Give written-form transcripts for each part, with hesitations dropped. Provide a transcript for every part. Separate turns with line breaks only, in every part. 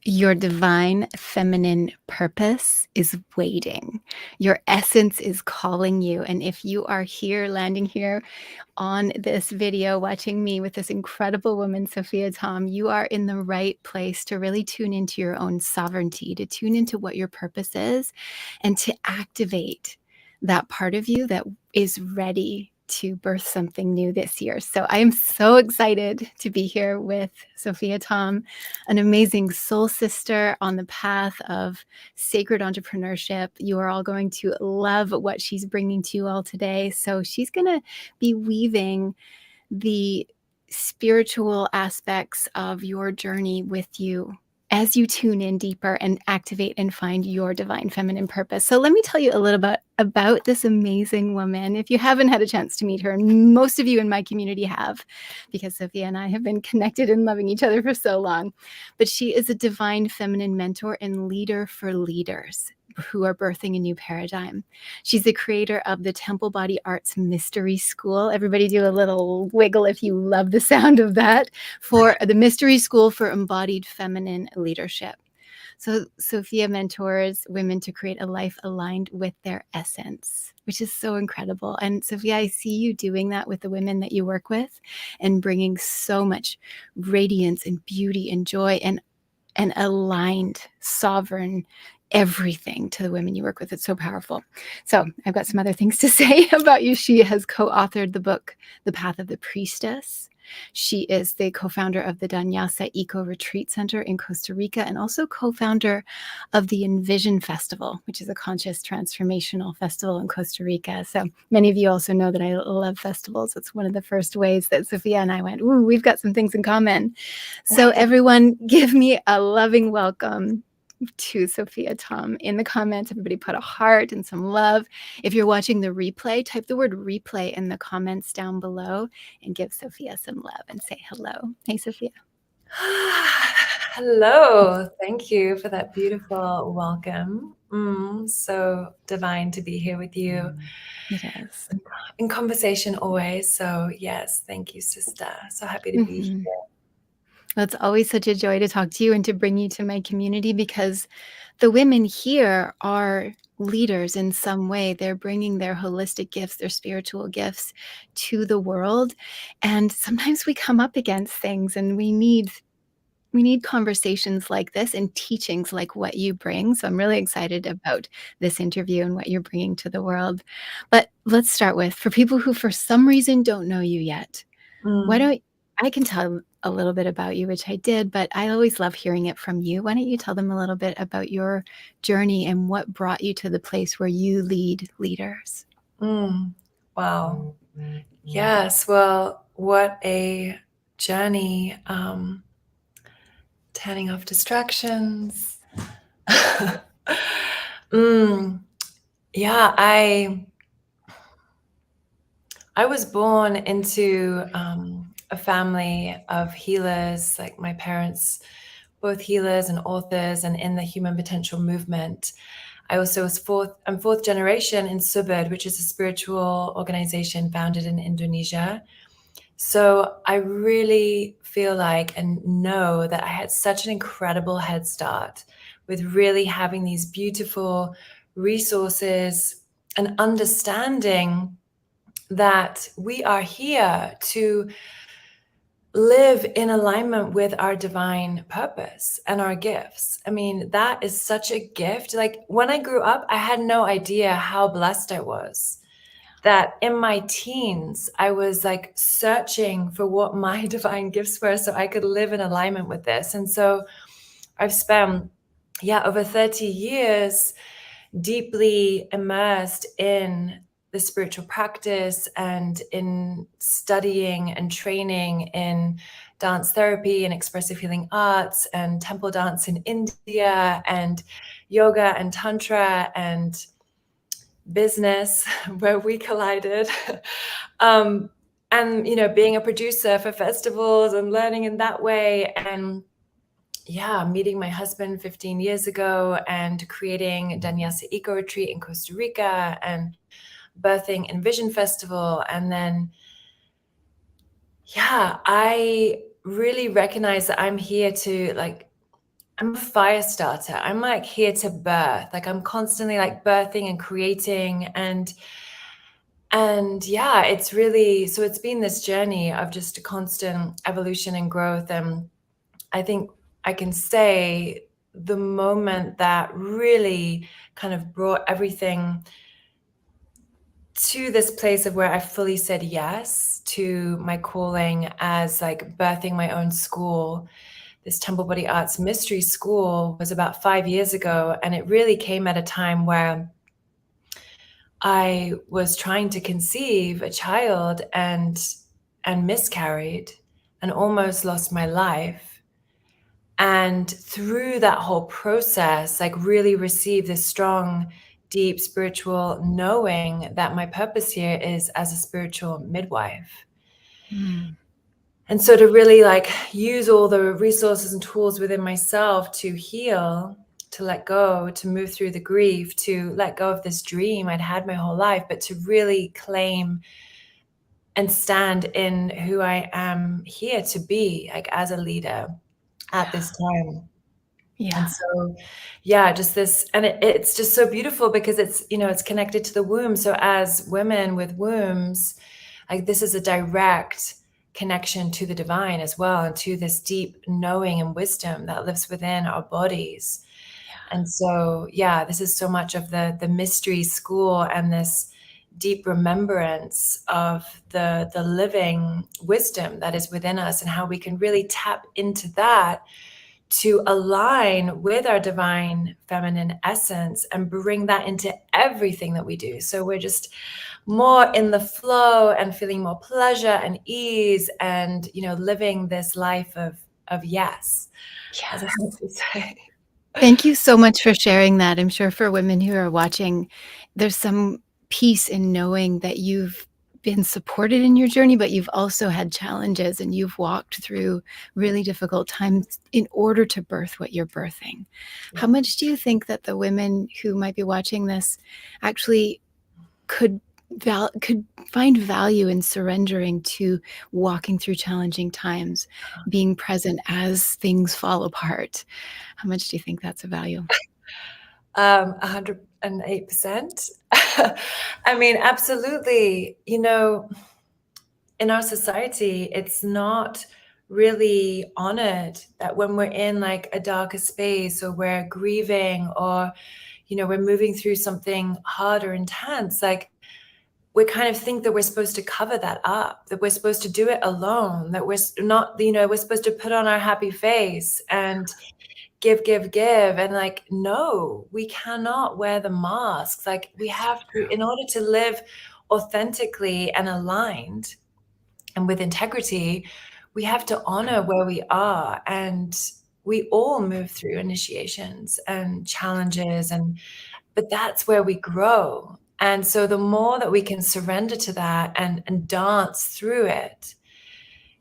Your divine feminine purpose is waiting. Your essence is calling you. And if you are here, landing here on this video, watching me with this incredible woman, Sofiah Thom, you are in the right place to really tune into your own sovereignty, to tune into what your purpose is, and to activate that part of you that is ready to birth something new this year. So I am so excited to be here with Sofiah Thom, an amazing soul sister on the path of sacred entrepreneurship. You are all going to love what she's bringing to you all today. So she's going to be weaving the spiritual aspects of your journey with you as you tune in deeper and activate and find your divine feminine purpose. So let me tell you a little bit about this amazing woman. If you haven't had a chance to meet her, and most of you in my community have, because Sofiah and I have been connected and loving each other for so long, but she is a divine feminine mentor and leader for leaders who are birthing a new paradigm. She's the creator of the Temple Body Arts Mystery School. Everybody do a little wiggle if you love the sound of that, for the Mystery School for Embodied Feminine Leadership. So Sofiah mentors women to create a life aligned with their essence, which is so incredible. And Sofiah, I see you doing that with the women that you work with and bringing so much radiance and beauty and joy and aligned, sovereign everything to the women you work with. It's so powerful. So I've got some other things to say about you. She has co-authored the book, The Path of the Priestess. She is the co-founder of the Danyasa Eco-Retreat Center in Costa Rica, and also co-founder of the Envision Festival, which is a conscious transformational festival in Costa Rica. So many of you also know that I love festivals. It's one of the first ways that Sofiah and I went, ooh, we've got some things in common. So everyone give me a loving welcome to Sofiah Thom in the comments. Everybody put a heart and some love. If you're watching the replay, type the word replay in the comments down below and give Sofiah some love and say hello. Hey, Sofiah.
Hello. Thank you for that beautiful welcome. So divine to be here with you.
It is.
In conversation always. So yes, thank you, sister. So happy to be here.
Well, it's always such a joy to talk to you and to bring you to my community, because the women here are leaders in some way. They're bringing their holistic gifts, their spiritual gifts to the world. And sometimes we come up against things and we need conversations like this and teachings like what you bring. So I'm really excited about this interview and what you're bringing to the world. But let's start with, for people who for some reason don't know you yet, why don't I can tell a little bit about you, which I did, but I always love hearing it from you. Why don't you tell them a little bit about your journey and what brought you to the place where you lead leaders?
Wow. Yes. Well, what a journey. Turning off distractions. Yeah, I was born into a family of healers. Like my parents, both healers and authors, and in the human potential movement. I also was I'm fourth generation in Subud, which is a spiritual organization founded in Indonesia. So I really feel like and know that I had such an incredible head start with really having these beautiful resources and understanding that we are here to live in alignment with our divine purpose and our gifts. I mean, that is such a gift. Like when I grew up, I had no idea how blessed I was. That in my teens, I was like searching for what my divine gifts were so I could live in alignment with this. And so I've spent, over 30 years deeply immersed in the spiritual practice and in studying and training in dance therapy and expressive healing arts and temple dance in India and yoga and tantra and business where we collided. And being a producer for festivals and learning in that way, and meeting my husband 15 years ago and creating Danyasa Eco-Retreat in Costa Rica and birthing Envision Festival. And then I really recognize that I'm here to I'm a fire starter. I'm like here to birth. Like I'm constantly like birthing and creating and yeah, it's really, so it's been this journey of just a constant evolution and growth. And I think I can say the moment that really kind of brought everything to this place of where I fully said yes to my calling as like birthing my own school, this Temple Body Arts Mystery School, was about 5 years ago. And it really came at a time where I was trying to conceive a child and miscarried and almost lost my life. And through that whole process, like really received this strong, deep spiritual knowing that my purpose here is as a spiritual midwife.
Mm.
And so to really like use all the resources and tools within myself to heal, to let go, to move through the grief, to let go of this dream I'd had my whole life, but to really claim and stand in who I am here to be, like as a leader at this time. And
Yeah.
so, yeah, just this, and it's just so beautiful because it's, you know, it's connected to the womb. So as women with wombs, like this is a direct connection to the divine as well, and to this deep knowing and wisdom that lives within our bodies. And so, yeah, this is so much of the mystery school and this deep remembrance of the living wisdom that is within us, and how we can really tap into that to align with our divine feminine essence and bring that into everything that we do. So we're just more in the flow and feeling more pleasure and ease and, you know, living this life of yes, as I
Yes.
like to say.
Thank you so much for sharing that. I'm sure for women who are watching, there's some peace in knowing that you've been supported in your journey, but you've also had challenges and you've walked through really difficult times in order to birth what you're birthing. How
Yeah.
much do you think that the women who might be watching this actually could could find value in surrendering to walking through challenging times, being present as things fall apart? How much do you think that's a value?
108%. I mean, absolutely. You know, in our society, it's not really honored that when we're in like a darker space, or we're grieving, or, you know, we're moving through something hard or intense, like we kind of think that we're supposed to cover that up, that we're supposed to do it alone, that we're not, you know, we're supposed to put on our happy face and give, give, give. And like, no, we cannot wear the masks. Like we have to, in order to live authentically and aligned and with integrity, we have to honor where we are. And we all move through initiations and challenges, but that's where we grow. And so the more that we can surrender to that and dance through it,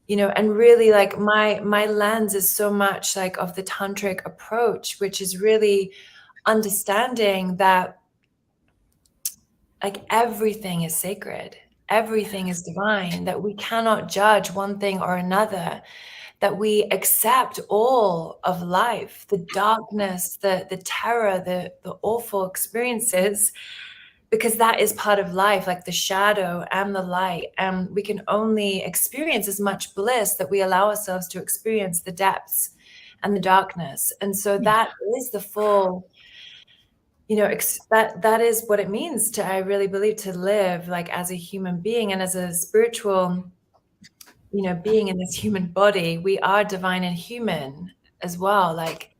you know, and really like my lens is so much like of the tantric approach, which is really understanding that like everything is sacred, everything is divine, that we cannot judge one thing or another, that we accept all of life, the darkness, the terror, the awful experiences, because that is part of life, like the shadow and the light. And we can only experience as much bliss that we allow ourselves to experience the depths and the darkness. And so
Yeah.
that is the full, you know, that is what it means to, I really believe, to live like as a human being and as a spiritual, you know, being in this human body. We are divine and human as well. Like,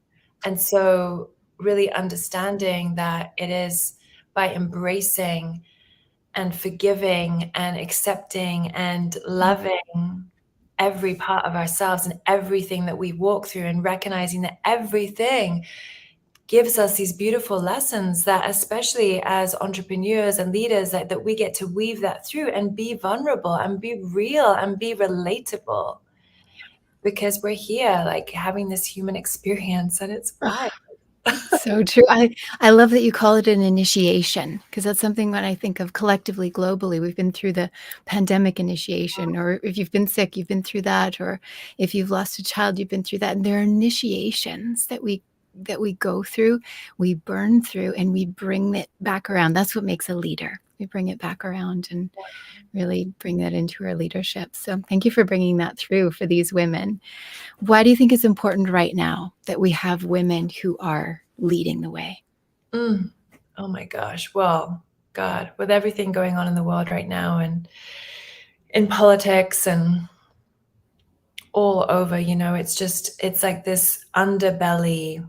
and so really understanding that it is by embracing and forgiving and accepting and
Mm.
loving every part of ourselves and everything that we walk through, and recognizing that everything gives us these beautiful lessons, that especially as entrepreneurs and leaders, that we get to weave that through and be vulnerable and be real and be relatable, because we're here like having this human experience, and it's wild.
So true. I love that you call it an initiation, because that's something when I think of collectively, globally, we've been through the pandemic initiation, or if you've been sick, you've been through that, or if you've lost a child, you've been through that. And there are initiations that we that we go through, we burn through, and we bring it back around. That's what makes a leader. We bring it back around and really bring that into our leadership. So thank you for bringing that through for these women. Why do you think it's important right now that we have women who are leading the way?
Oh my gosh. Well, God, with everything going on in the world right now and in politics and all over, it's like this underbelly,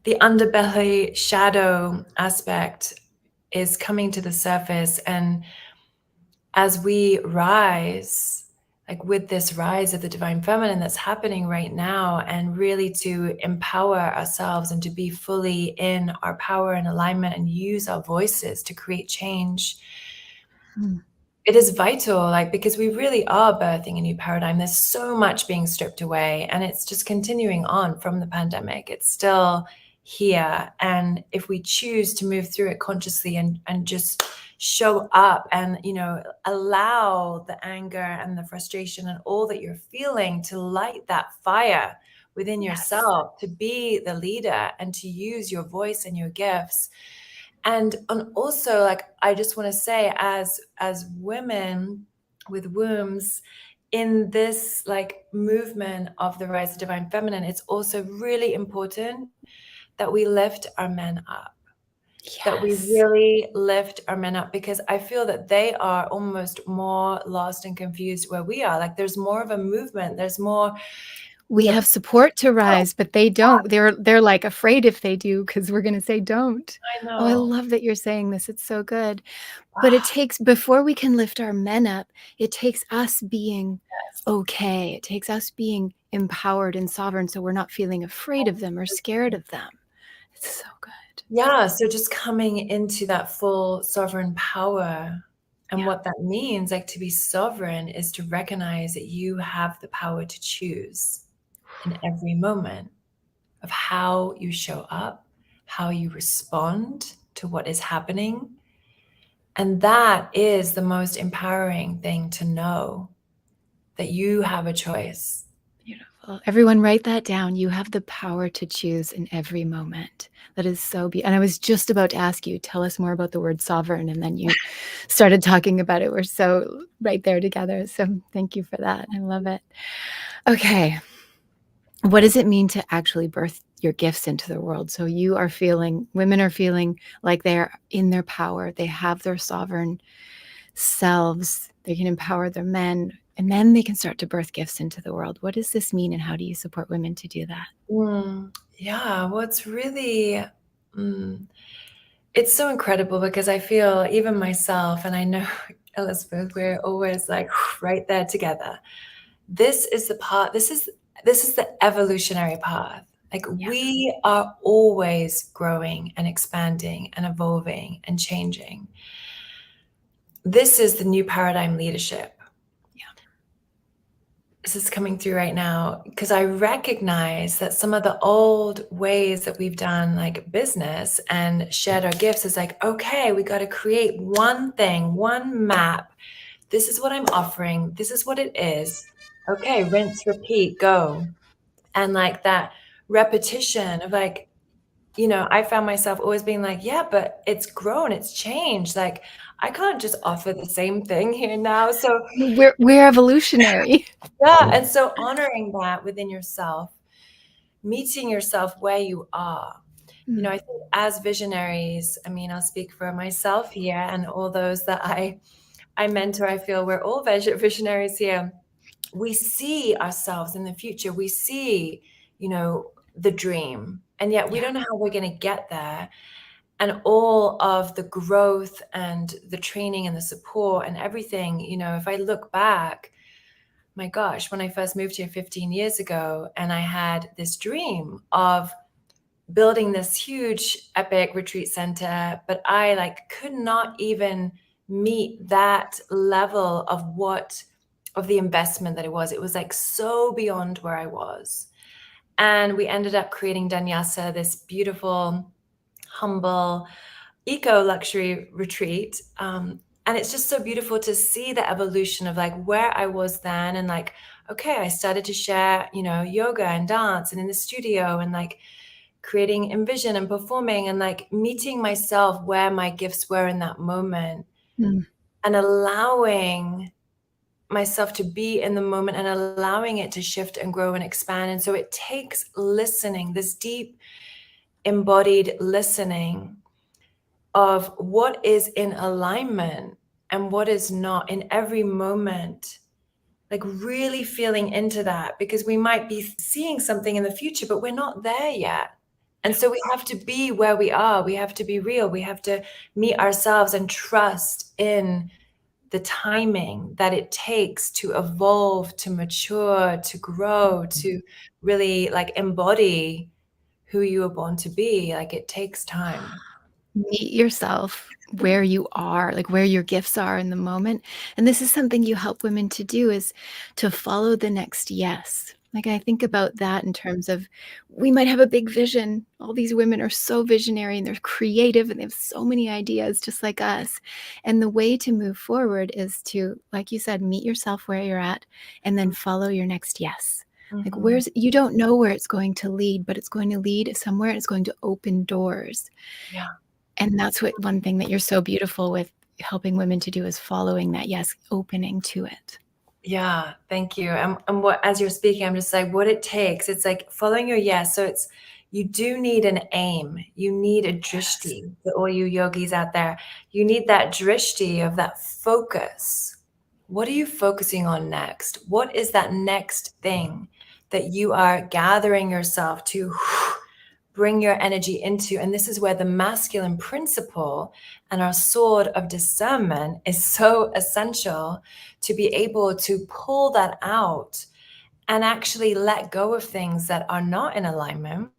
the underbelly shadow aspect is coming to the surface. And as we rise, like with this rise of the divine feminine that's happening right now, and really to empower ourselves and to be fully in our power and alignment and use our voices to create change, it is vital, like, because we really are birthing a new paradigm. There's so much being stripped away, and it's just continuing on from the pandemic. It's still here. And if we choose to move through it consciously and just show up and, allow the anger and the frustration and all that you're feeling to light that fire within yourself, to be the leader and to use your voice and your gifts. And also, like, I just want to say, as women with wombs in this like movement of the rise of divine feminine, it's also really important that we lift our men up. That we really lift our men up, because I feel that they are almost more lost and confused where we are. Like, there's more of a movement. There's more.
We have support to rise, but they don't. They're like afraid if they do, because we're going to say don't.
I know.
Oh, I love that you're saying this. It's so good. But it takes, before we can lift our men up, it takes us being okay. It takes us being empowered and sovereign, so we're not feeling afraid of them or scared of them. It's so good.
Yeah. So just coming into that full sovereign power. And what that means, like, to be sovereign is to recognize that you have the power to choose in every moment of how you show up, how you respond to what is happening. And that is the most empowering thing to know, that you have a choice.
Beautiful. Everyone write that down. You have the power to choose in every moment. That is so beautiful. And I was just about to ask you, tell us more about the word sovereign. And then you started talking about it. We're so right there together. So thank you for that. I love it. Okay. What does it mean to actually birth your gifts into the world? So women are feeling like they're in their power. They have their sovereign selves. They can empower their men, and then they can start to birth gifts into the world. What does this mean, and how do you support women to do that?
Yeah, well, it's really, it's so incredible, because I feel, even myself, and I know Elizabeth, we're always like right there together. This is the part, this is the evolutionary path. Like, we are always growing and expanding and evolving and changing. This is the new paradigm leadership. This is coming through right now, because I recognize that some of the old ways that we've done like business and shared our gifts is like, okay, we got to create one thing, one map. This is what I'm offering. This is what it is. Okay, rinse, repeat, go. And like that repetition of like, I found myself always being like, yeah, but it's grown, it's changed. Like, I can't just offer the same thing here now. So
we're evolutionary.
Yeah. And so honoring that within yourself, meeting yourself where you are. I think as visionaries, I mean, I'll speak for myself here and all those that I mentor. I feel we're all visionaries here. We see ourselves in the future. We see, the dream, and yet we don't know how we're going to get there. And all of the growth and the training and the support and everything, if I look back, my gosh, when I first moved here 15 years ago, and I had this dream of building this huge epic retreat center, but I could not even meet that level of the investment that it was. It was like so beyond where I was. And we ended up creating Danyasa, this beautiful, humble, eco-luxury retreat. And it's just so beautiful to see the evolution of like where I was then, and like, okay, I started to share, yoga and dance and in the studio and like creating Envision and performing and like meeting myself where my gifts were in that moment
Mm.
and allowing myself to be in the moment and allowing it to shift and grow and expand. And so it takes listening, this deep embodied listening of what is in alignment and what is not in every moment, like really feeling into that, because we might be seeing something in the future, but we're not there yet. And so we have to be where we are. We have to be real. We have to meet ourselves and trust in the timing that it takes to evolve, to mature, to grow, to really like embody who you were born to be. Like it takes time.
Meet yourself where you are, like where your gifts are in the moment. And this is something you help women to do, is to follow the next yes. Like I think about that in terms of, we might have a big vision. All these women are so visionary and they're creative and they have so many ideas just like us. And the way to move forward is to, like you said, meet yourself where you're at and then follow your next yes. Like
Mhm.
you don't know where it's going to lead, but it's going to lead somewhere and it's going to open doors.
Yeah.
And that's one thing that you're so beautiful with helping women to do, is following that yes, opening to it.
Yeah, thank you. And what, as you're speaking, I'm just like, what it takes. It's like following your yes. So it's, you do need an aim. You need a
Yes.
drishti. For all you yogis out there, you need that drishti of that focus. What are you focusing on next? What is that next thing that you are gathering yourself to bring your energy into? And this is where the masculine principle and our sword of discernment is so essential, to be able to pull that out and actually let go of things that are not in alignment.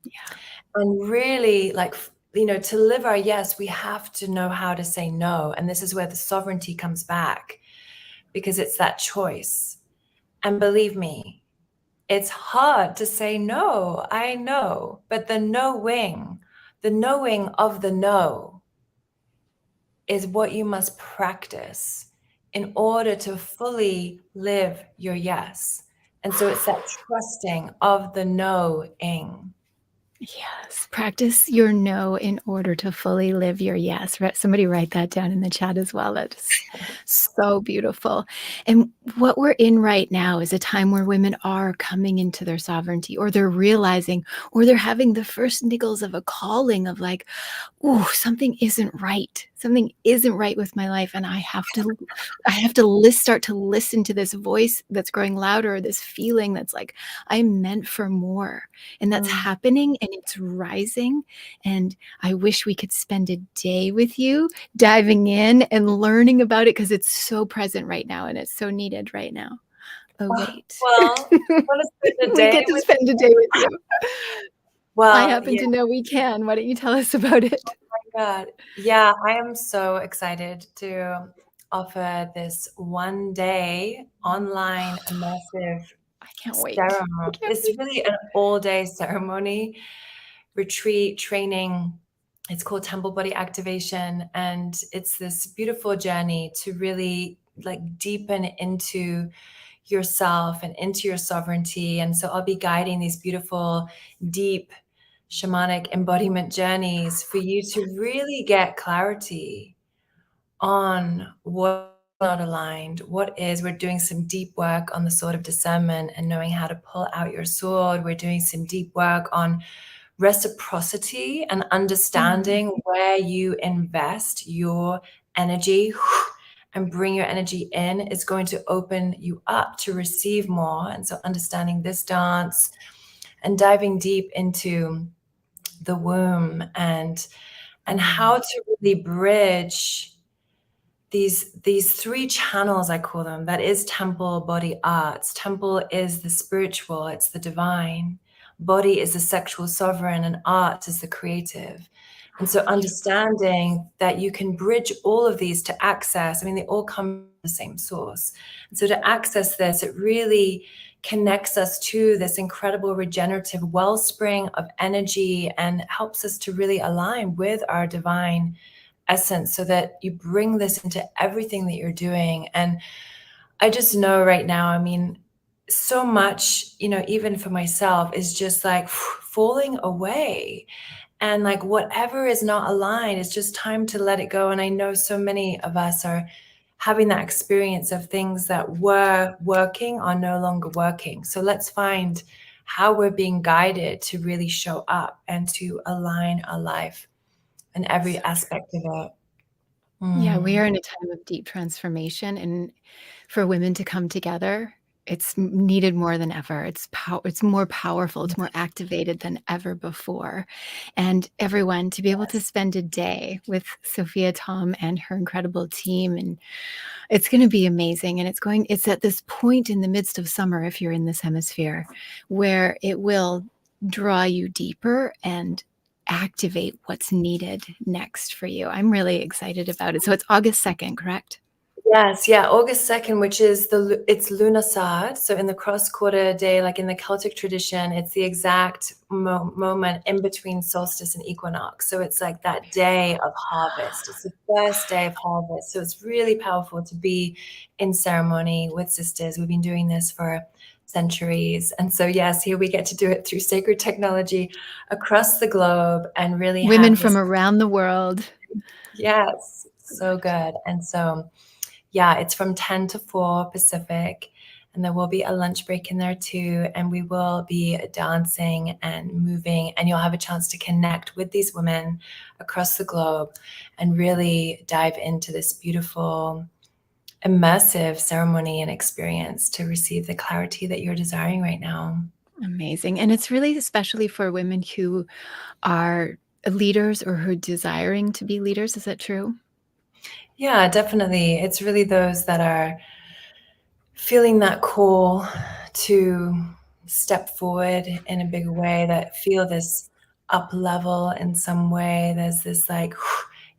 Yeah.
And really, like, to live our yes, we have to know how to say no. And this is where the sovereignty comes back, because it's that choice. And believe me, it's hard to say no, I know, but the knowing of the no is what you must practice in order to fully live your yes. And so it's that trusting of the knowing.
Yes. Practice your no in order to fully live your yes. Somebody write that down in the chat as well. That's so beautiful. And what we're in right now is a time where women are coming into their sovereignty, or they're realizing, or they're having the first niggles of a calling of like, oh, something isn't right. Something isn't right with my life. And I have to start to listen to this voice that's growing louder, this feeling that's like, I'm meant for more. And that's
Mm.
happening and it's rising. And I wish we could spend a day with you diving in and learning about it, because it's so present right now and it's so needed right now. Oh,
Oh,
wait.
well, I want to spend a
We
day
get to
with.
spend a day with you. I
Well,
happen
yeah,
to know we can. Why don't you tell us about it?
my God. Yeah, I am so excited to offer this 1 day online immersive
I can't wait. I
ceremony.
can't
It's
wait.
really an all-day ceremony, retreat, training. It's called Temple Body Activation, and it's this beautiful journey to really like deepen into yourself and into your sovereignty. And so I'll be guiding these beautiful, deep shamanic embodiment journeys for you to really get clarity on what's not aligned, what is. We're doing some deep work on the sword of discernment and knowing how to pull out your sword. We're doing some deep work on reciprocity and understanding where you invest your energy and bring your energy in is going to open you up to receive more. And so understanding this dance and diving deep into the womb and how to really bridge these three channels, I call them. That is temple, body, arts. Temple is the spiritual, it's the divine. Body is the sexual sovereign, and art is the creative. And so understanding that you can bridge all of these to access, I mean, they all come from the same source. And so to access this, it really connects us to this incredible regenerative wellspring of energy and helps us to really align with our divine essence, so that you bring this into everything that you're doing. And I just know right now, I mean, so much, even for myself, is just like falling away. And like whatever is not aligned, it's just time to let it go. And I know so many of us are having that experience of things that were working are no longer working. So let's find how we're being guided to really show up and to align our life and every
So true.
aspect of it.
Yeah, we
Mm.
are in a time of deep transformation, and for women to come together, it's needed more than ever. It's more powerful, it's more activated than ever before. And everyone to be able to
Yes.
spend a day with Sofiah Thom and her incredible team, and it's going to be amazing. And it's at this point in the midst of summer, if you're in this hemisphere, where it will draw you deeper and activate what's needed next for you. I'm really excited about it. So it's August 2nd, correct?
Yes, yeah, August 2nd, which is it's Lunasad. So in the cross-quarter day, like in the Celtic tradition, it's the exact moment in between solstice and equinox. So it's like that day of harvest. It's the first day of harvest. So it's really powerful to be in ceremony with sisters. We've been doing this for centuries. And so, yes, here we get to do it through sacred technology across the globe and really
Women
have
from
this.
around the world.
Yes, so good. And so, yeah, it's from 10 to 4 Pacific, and there will be a lunch break in there too. And we will be dancing and moving, and you'll have a chance to connect with these women across the globe and really dive into this beautiful, immersive ceremony and experience to receive the clarity that you're desiring right now.
Amazing. And it's really especially for women who are leaders or who are desiring to be leaders. Is that true?
Yeah, definitely. It's really those that are feeling that call to step forward in a big way, that feel this up level in some way. There's this like,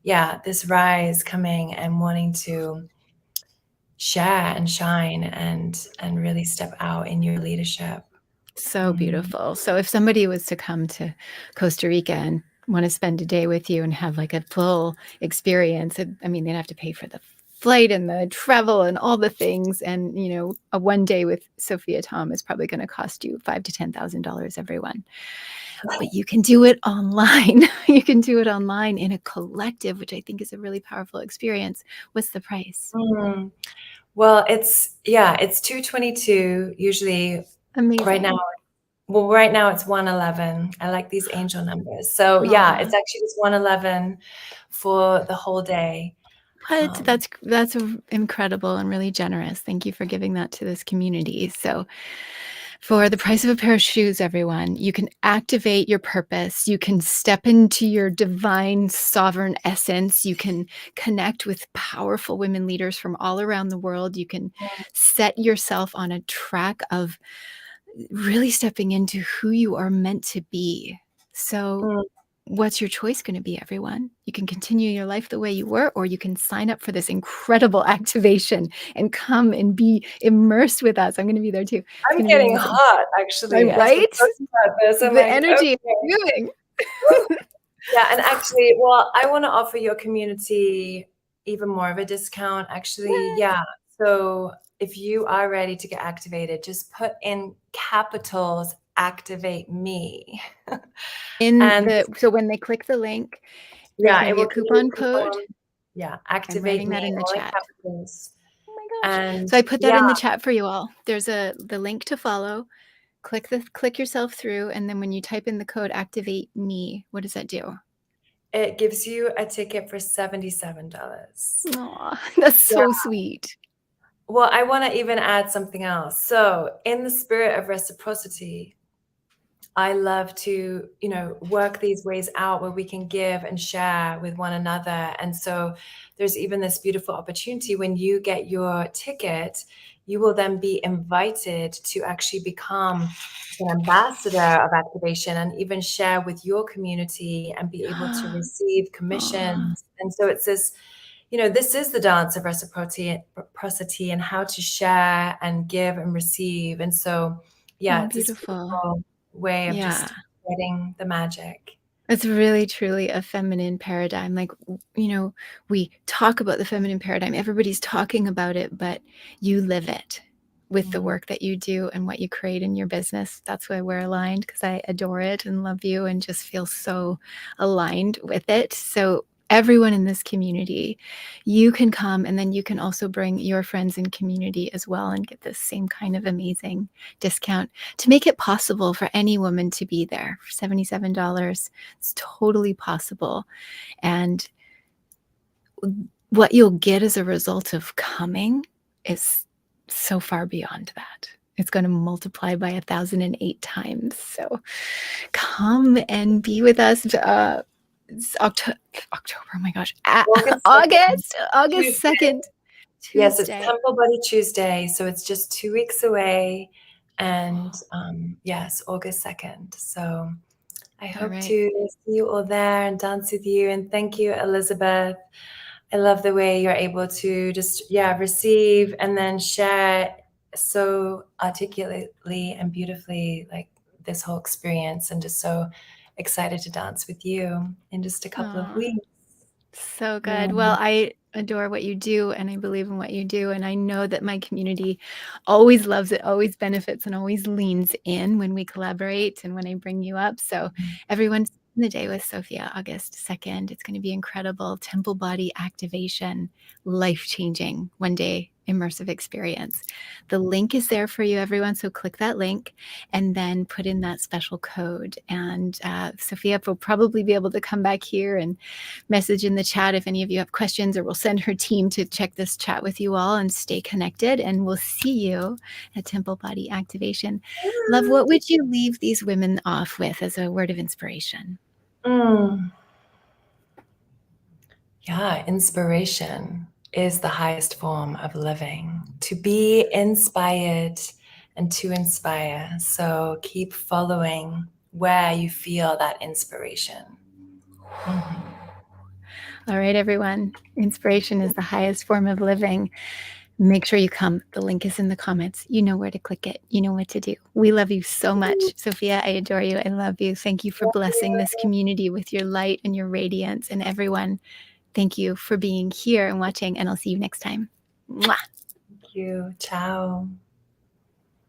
yeah, this rise coming and wanting to share and shine and really step out in your leadership.
So
Mm.
beautiful. So if somebody was to come to Costa Rica and want to spend a day with you and have like a full experience, I mean, they'd have to pay for the flight and the travel and all the things. And, a one day with Sofiah Thom is probably going to cost you $5,000 to $10,000 everyone. But you can do it online. You can do it online in a collective, which I think is a really powerful experience. What's the price?
Mm. Well, it's 222 usually right now.
Amazing.
Well, right now it's 111. I like these angel numbers. So yeah,
Aw.
it's actually just 111 for the whole day.
What?
Um,
That's incredible and really generous. Thank you for giving that to this community. So, for the price of a pair of shoes, everyone, you can activate your purpose. You can step into your divine sovereign essence. You can connect with powerful women leaders from all around the world. You can set yourself on a track of really stepping into who you are meant to be. So,
mm,
what's your choice going to be, everyone? You can continue your life the way you were, or you can sign up for this incredible activation and come and be immersed with us. I'm going to be there too. It's
I'm
going to be
getting
amazing.
hot actually as we're
Right?
talking about this. I'm
The
like,
energy is
okay.
moving.
Woo. Yeah, and actually, well, I want to offer your community even more of a discount. Actually,
What?
yeah. So if you are ready to get activated, just put in capitals, activate me. And
So when they click the link, there's
yeah,
going
it
to be
will
a
give you
coupon
a
code.
coupon. Yeah,
I'm
activate
writing
me,
that in the
all in
chat.
capitals.
Oh my gosh.
And
So I put that
yeah,
in the chat for you all. There's the link to follow. Click yourself through, and then when you type in the code activate me, what does that do?
it gives you a ticket for $77.
Aw, that's
Yeah.
so sweet.
Well, I want to even add something else. So, in the spirit of reciprocity, I love to, work these ways out where we can give and share with one another. And so there's even this beautiful opportunity when you get your ticket, you will then be invited to actually become an ambassador of activation and even share with your community and be able to receive
Aw,
commissions. And so it's this, this is the dance of reciprocity and how to share and give and receive. And so, yeah,
oh,
it's this
beautiful.
beautiful way of
Yeah.
just spreading the magic.
It's really truly a feminine paradigm. Like, we talk about the feminine paradigm. Everybody's talking about it, but you live it. with the work that you do and what you create in your business. That's why we're aligned, because I adore it and love you and just feel so aligned with it. So everyone in this community, you can come, and then you can also bring your friends in community as well and get this same kind of amazing discount to make it possible for any woman to be there for $77. It's totally possible. And what you'll get as a result of coming is so far beyond that. It's going to multiply by 1,008 times. So come and be with us. It's October, oh my gosh, August 2nd, Tuesday.
Yes, it's Temple Body Tuesday. So it's just 2 weeks away. And yes, August 2nd. So I hope to see you all there and dance with you. And thank you, Elizabeth. I love the way you're able to just, receive and then share so articulately and beautifully, like this whole experience, and just so excited to dance with you in just a couple of weeks.
So good. Well, I adore what you do, and I believe in what you do. And I know that my community always loves it, always benefits, and always leans in when we collaborate and when I bring you up. So everyone's in the day with Sofiah, August 2nd. It's going to be incredible. Temple body activation, life-changing, one-day immersive experience. The link is there for you, everyone. So click that link and then put in that special code. And Sofiah will probably be able to come back here and message in the chat if any of you have questions, or we'll send her team to check this chat with you all and stay connected. And we'll see you at Temple Body Activation. Love, what would you leave these women off with as a word of inspiration?
Yeah, inspiration is the highest form of living. To be inspired and to inspire. So keep following where you feel that inspiration.
All right, everyone. Inspiration is the highest form of living. Make sure you come. The link is in the comments. You know where to click it. You know what to do. We love you so much. Sofiah, I adore you. I love you. Thank you for blessing this community with your light and your radiance. And everyone, thank you for being here and watching. And I'll see you next time. Mwah.
Thank you. Ciao.